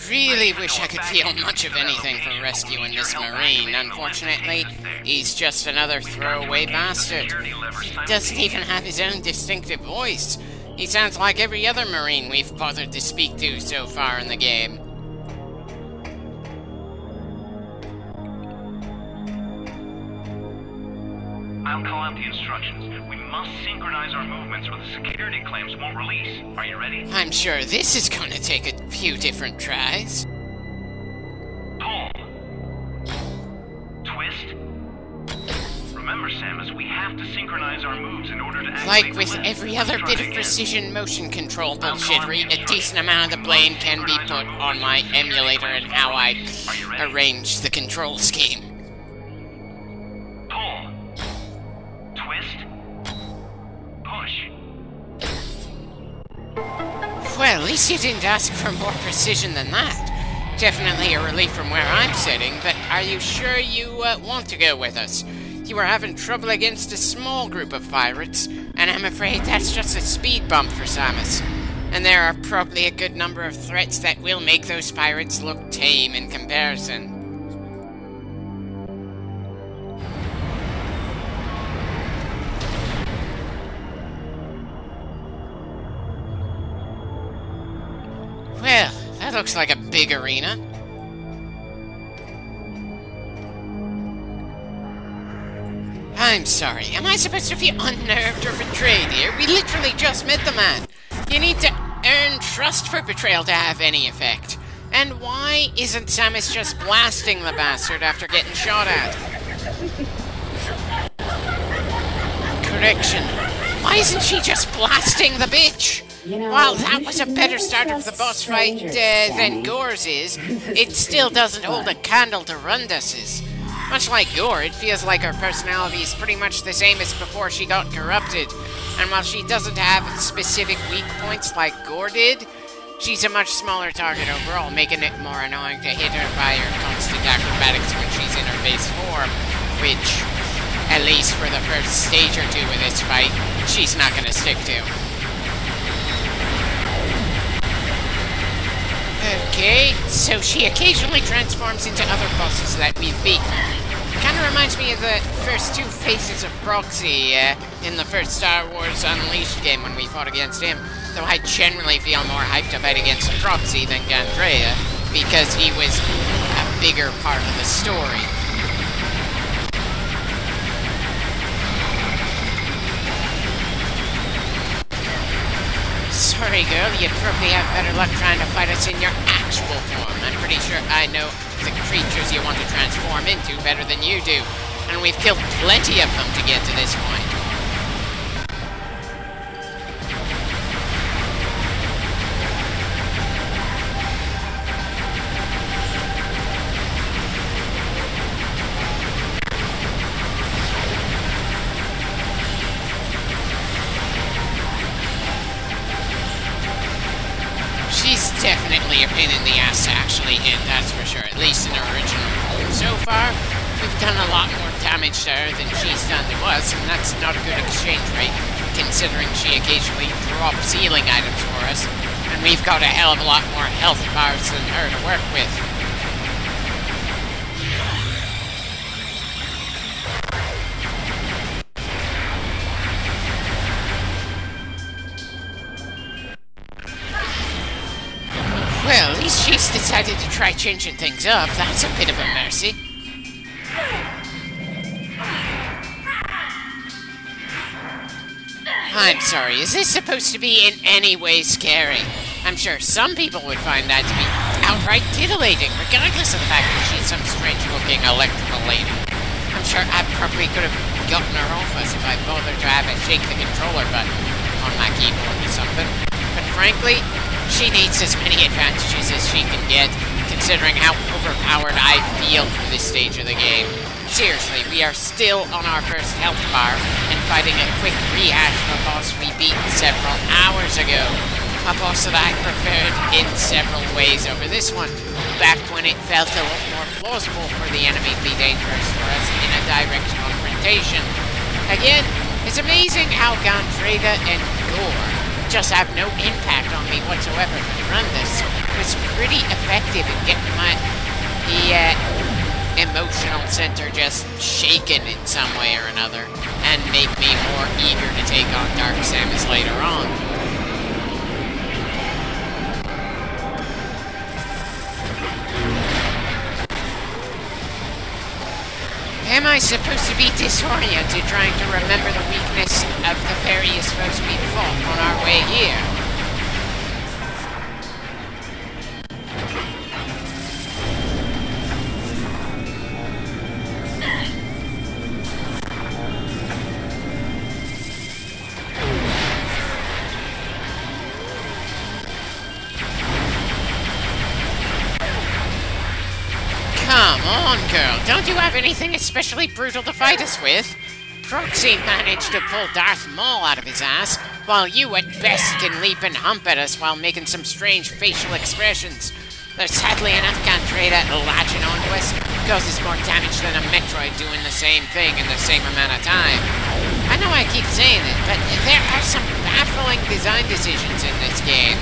Really wish I could feel much of anything for rescuing this Marine. Unfortunately, he's just another throwaway bastard. He doesn't even have his own distinctive voice. He sounds like every other Marine we've bothered to speak to so far in the game. I'll call out the instructions. We must synchronize our movements or the security claims won't release. Are you ready? I'm sure this is going to take a few different tries. Pull. Twist. Remember, Samus, we have to synchronize our moves in order to activate Like with the every other bit of precision motion control bullshittery, a decent amount of the blame can be put on my emulator and how I arrange the control scheme. Pull. Twist. Push. Well, at least you didn't ask for more precision than that. Definitely a relief from where I'm sitting, but are you sure you want to go with us? You were having trouble against a small group of pirates, and I'm afraid that's just a speed bump for Samus. And there are probably a good number of threats that will make those pirates look tame in comparison. Well, that looks like a big arena. I'm sorry, am I supposed to feel unnerved or betrayed here? We literally just met the man. You need to earn trust for betrayal to have any effect. And why isn't Samus just blasting the bastard after getting shot at? Correction. Why isn't she just blasting the bitch? While that was a better start of the boss fight than Gore's is, it still doesn't hold a candle to Rundus's. Much like Gore, it feels like her personality is pretty much the same as before she got corrupted. And while she doesn't have specific weak points like Gore did, she's a much smaller target overall, making it more annoying to hit her by her constant acrobatics when she's in her base form, which, at least for the first stage or two of this fight, she's not going to stick to. Okay, so she occasionally transforms into other bosses that we've beaten. Kinda reminds me of the first two phases of Proxy in the first Star Wars Unleashed game when we fought against him. Though I generally feel more hyped to fight against Proxy than Gandrea, because he was a bigger part of the story. Sorry, girl, you'd probably have better luck trying to fight us in your actual form. I'm pretty sure I know the creatures you want to transform into better than you do. And we've killed plenty of them to get to this point. She's definitely a pain in the ass to actually hit, that's for sure, at least in her original form. So far, we've done a lot more damage to her than she's done to us, and that's not a good exchange rate, considering she occasionally drops healing items for us, and we've got a hell of a lot more health bars than her to work with. Well, at least she's decided to try changing things up. That's a bit of a mercy. I'm sorry, is this supposed to be in any way scary? I'm sure some people would find that to be outright titillating, regardless of the fact that she's some strange-looking electrical lady. I'm sure I probably could have gotten her off us if I bothered to have a shake the controller button on my keyboard or something. But frankly, she needs as many advantages as she can get, considering how overpowered I feel for this stage of the game. Seriously, we are still on our first health bar, and fighting a quick rehash of a boss we beat several hours ago. A boss that I preferred in several ways over this one, back when it felt a lot more plausible for the enemy to be dangerous for us in a direct confrontation. Again, it's amazing how Gandrea and Gore just have no impact on me whatsoever to run this, with was pretty effective in getting the emotional center just shaken in some way or another, and make me more eager to take on Dark Samus later on. Am I supposed to be disoriented trying to remember the weakness of the various foes we fought on our way here? Come on, girl. Don't you have anything especially brutal to fight us with? Proxy managed to pull Darth Maul out of his ass, while you at best can leap and hump at us while making some strange facial expressions. Though sadly enough, Cantreda latching onto us causes more damage than a Metroid doing the same thing in the same amount of time. I know I keep saying it, but there are some baffling design decisions in this game.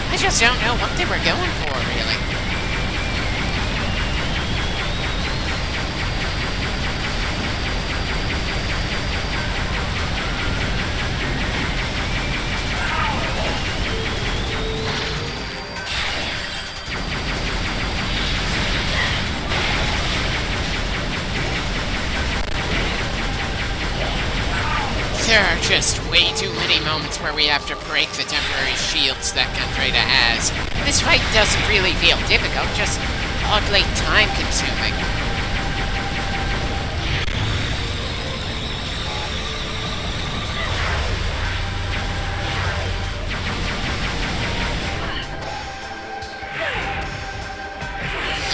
I just don't know what they were going for, really. There are just way too many moments where we have to break the temporary shields that Cantreda has. This fight doesn't really feel difficult, just oddly time-consuming.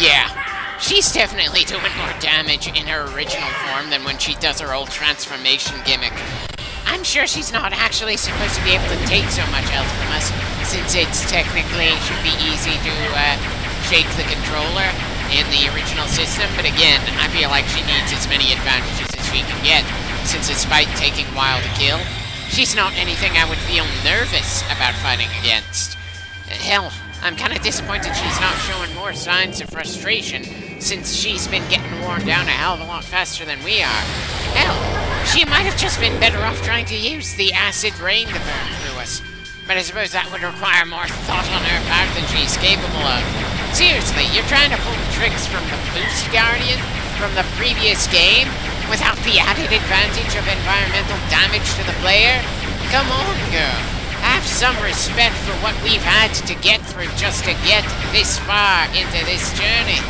Yeah. She's definitely doing more damage in her original form than when she does her old transformation gimmick. I'm sure she's not actually supposed to be able to take so much health from us, since it's technically should be easy to shake the controller in the original system, but again, I feel like she needs as many advantages as she can get, since despite taking a while to kill, she's not anything I would feel nervous about fighting against. Hell, I'm kind of disappointed she's not showing more signs of frustration, since she's been getting worn down a hell of a lot faster than we are. Hell, she might have just been better off trying to use the acid rain to burn through us. But I suppose that would require more thought on her part than she's capable of. Seriously, you're trying to pull tricks from the Boost Guardian from the previous game without the added advantage of environmental damage to the player? Come on, girl. Have some respect for what we've had to get through just to get this far into this journey.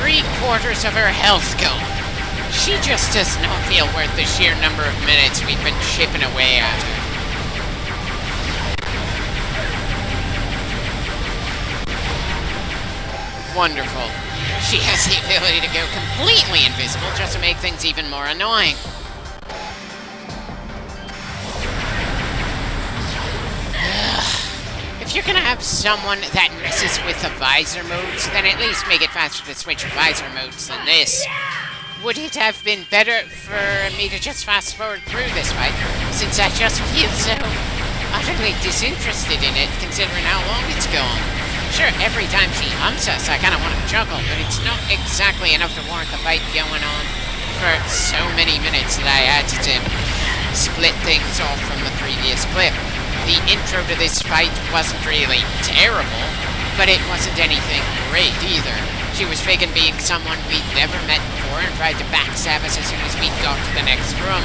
3/4 of her health gone. She just does not feel worth the sheer number of minutes we've been chipping away at her. Wonderful. She has the ability to go completely invisible just to make things even more annoying. If you're gonna have someone that messes with the visor modes, then at least make it faster to switch visor modes than this. Would it have been better for me to just fast forward through this fight, since I just feel so utterly disinterested in it, considering how long it's gone? Sure, every time she humps us, I kind of want to chuckle, but it's not exactly enough to warrant the fight going on for so many minutes that I had to split things off from the previous clip. The intro to this fight wasn't really terrible, but it wasn't anything great either. She was faking being someone we'd never met before and tried to backstab us as soon as we got to the next room.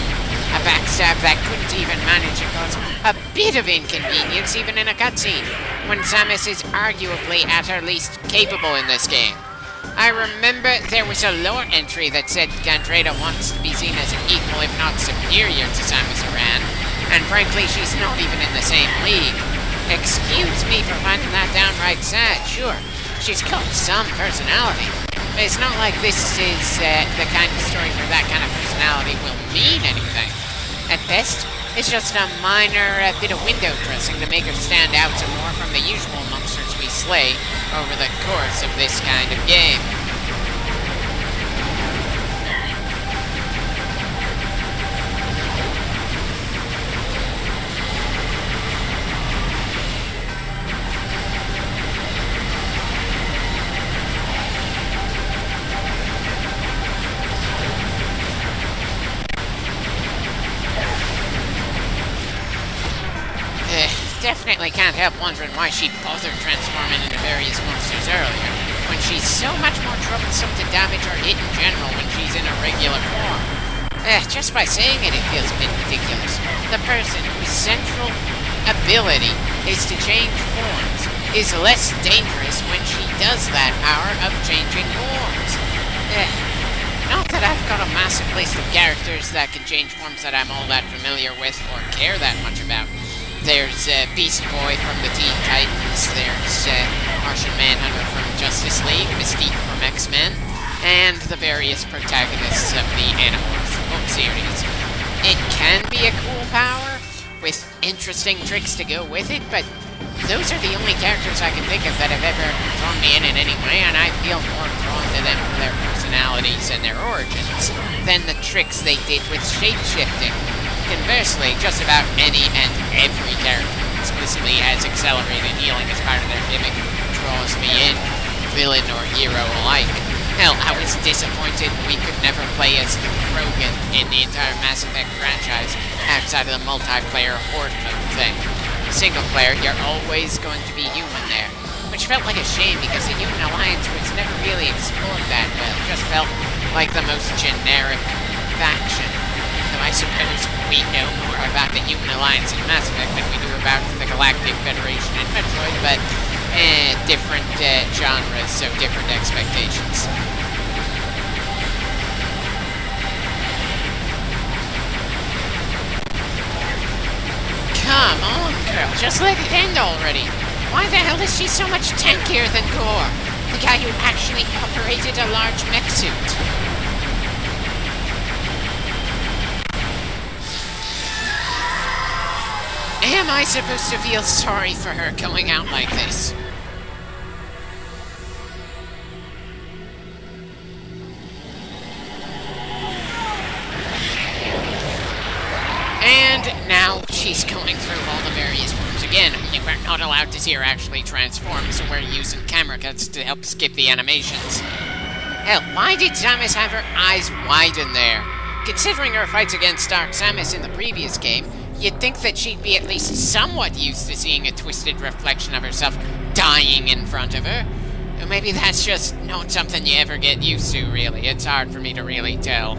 A backstab that couldn't even manage to cause a bit of inconvenience even in a cutscene, when Samus is arguably at her least capable in this game. I remember there was a lore entry that said Cantreda wants to be seen as an equal if not superior to Samus Aran, and frankly she's not even in the same league. Excuse me for finding that downright sad, sure. she's got some personality. But it's not like this is the kind of story where that kind of personality will mean anything. At best, it's just a minor bit of window dressing to make her stand out some more from the usual monsters we slay over the course of this kind of game. Definitely can't help wondering why she bothered transforming into various monsters earlier, when she's so much more troublesome to damage or hit in general when she's in a regular form. Just by saying it, it feels a bit ridiculous. The person whose central ability is to change forms is less dangerous when she does that power of changing forms. Not that I've got a massive list of characters that can change forms that I'm all that familiar with or care that much about. There's Beast Boy from the Teen Titans, there's Martian Manhunter from Justice League, Mystique from X-Men, and the various protagonists of the Animorphs book series. It can be a cool power, with interesting tricks to go with it, but those are the only characters I can think of that have ever drawn me in any way, and I feel more drawn to them for their personalities and their origins than the tricks they did with shape-shifting. Conversely, just about any and every character explicitly has accelerated healing as part of their gimmick draws me in, villain or hero alike. Hell, I was disappointed we could never play as the Krogan in the entire Mass Effect franchise outside of the multiplayer horde mode thing. Single player, you're always going to be human there, which felt like a shame because the Human Alliance was never really explored that well. It just felt like the most generic faction. I suppose we know more about the Human Alliance in Mass Effect than we do about the Galactic Federation in Metroid, but different genres, so different expectations. Come on, girl, just let it end already. Why the hell is she so much tankier than Gore, the guy who actually operated a large mech suit? Am I supposed to feel sorry for her going out like this? And now she's going through all the various forms again, only we're not allowed to see her actually transform, so we're using camera cuts to help skip the animations. Hell, why did Samus have her eyes widen there? Considering her fights against Dark Samus in the previous game, you'd think that she'd be at least somewhat used to seeing a twisted reflection of herself dying in front of her. Or maybe that's just not something you ever get used to, really. It's hard for me to really tell.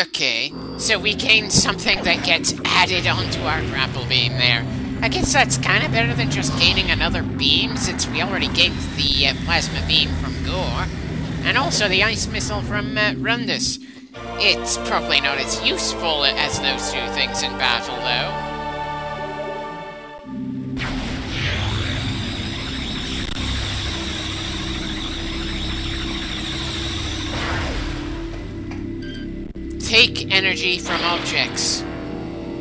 Okay, so we gained something that gets added onto our grapple beam there. I guess that's kind of better than just gaining another beam, since we already gained the plasma beam from Gore, and also the ice missile from Rundus. It's probably not as useful as those two things in battle, though. Take energy from objects.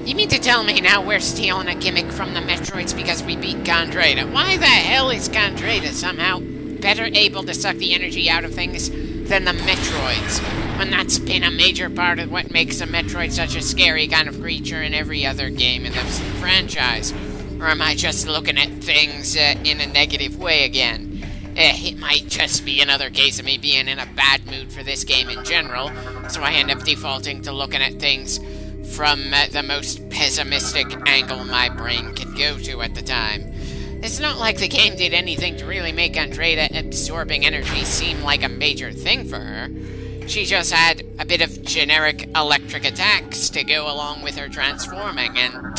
You mean to tell me now we're stealing a gimmick from the Metroids because we beat Gondreda? Why the hell is Gondreda somehow better able to suck the energy out of things than the Metroids, when that's been a major part of what makes a Metroid such a scary kind of creature in every other game in this franchise? Or am I just looking at things in a negative way again? It might just be another case of me being in a bad mood for this game in general, so I end up defaulting to looking at things from the most pessimistic angle my brain could go to at the time. It's not like the game did anything to really make Andreda absorbing energy seem like a major thing for her. She just had a bit of generic electric attacks to go along with her transforming, and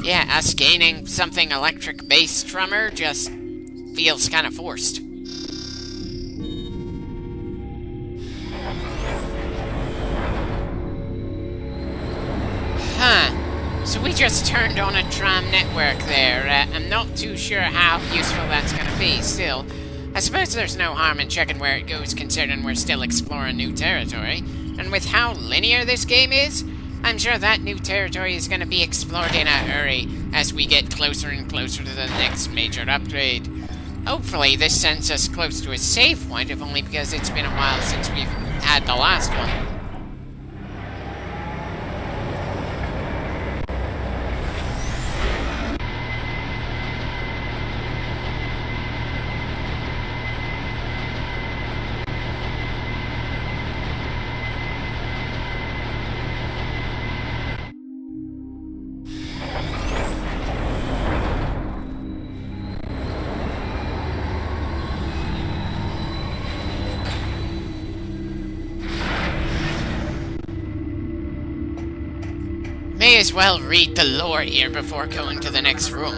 yeah, us gaining something electric-based from her just feels kind of forced. So we just turned on a tram network there. I'm not too sure how useful that's going to be. Still, I suppose there's no harm in checking where it goes, considering we're still exploring new territory. And with how linear this game is, I'm sure that new territory is going to be explored in a hurry as we get closer and closer to the next major upgrade. Hopefully this sends us close to a save point, if only because it's been a while since we've had the last one. May as well read the lore here before going to the next room.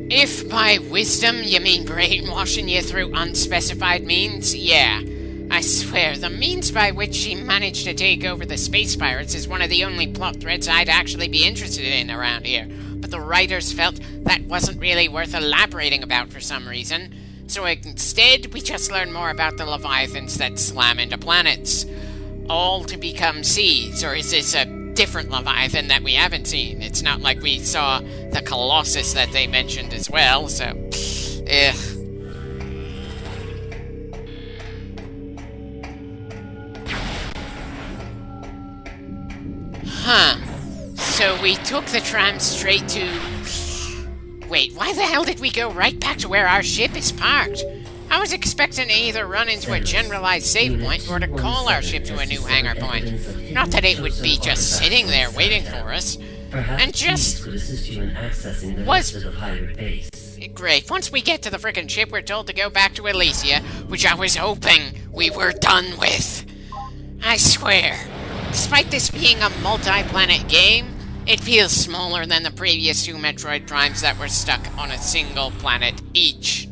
If by wisdom you mean brainwashing you through unspecified means, yeah. I swear, the means by which she managed to take over the space pirates is one of the only plot threads I'd actually be interested in around here. But the writers felt that wasn't really worth elaborating about for some reason. So instead, we just learn more about the Leviathans that slam into planets. All to become seas, or is this a different Leviathan that we haven't seen? It's not like we saw the Colossus that they mentioned as well, so... ugh. Huh. So we took the tram straight to... Wait, why the hell did we go right back to where our ship is parked? I was expecting to either run into a generalized save point or to call our ship to a new hangar point. Not that it would be just sitting there waiting for us. And just... was... Great. Once we get to the frickin' ship, we're told to go back to Elysia, which I was hoping we were done with. I swear, despite this being a multi-planet game, it feels smaller than the previous two Metroid Primes that were stuck on a single planet each.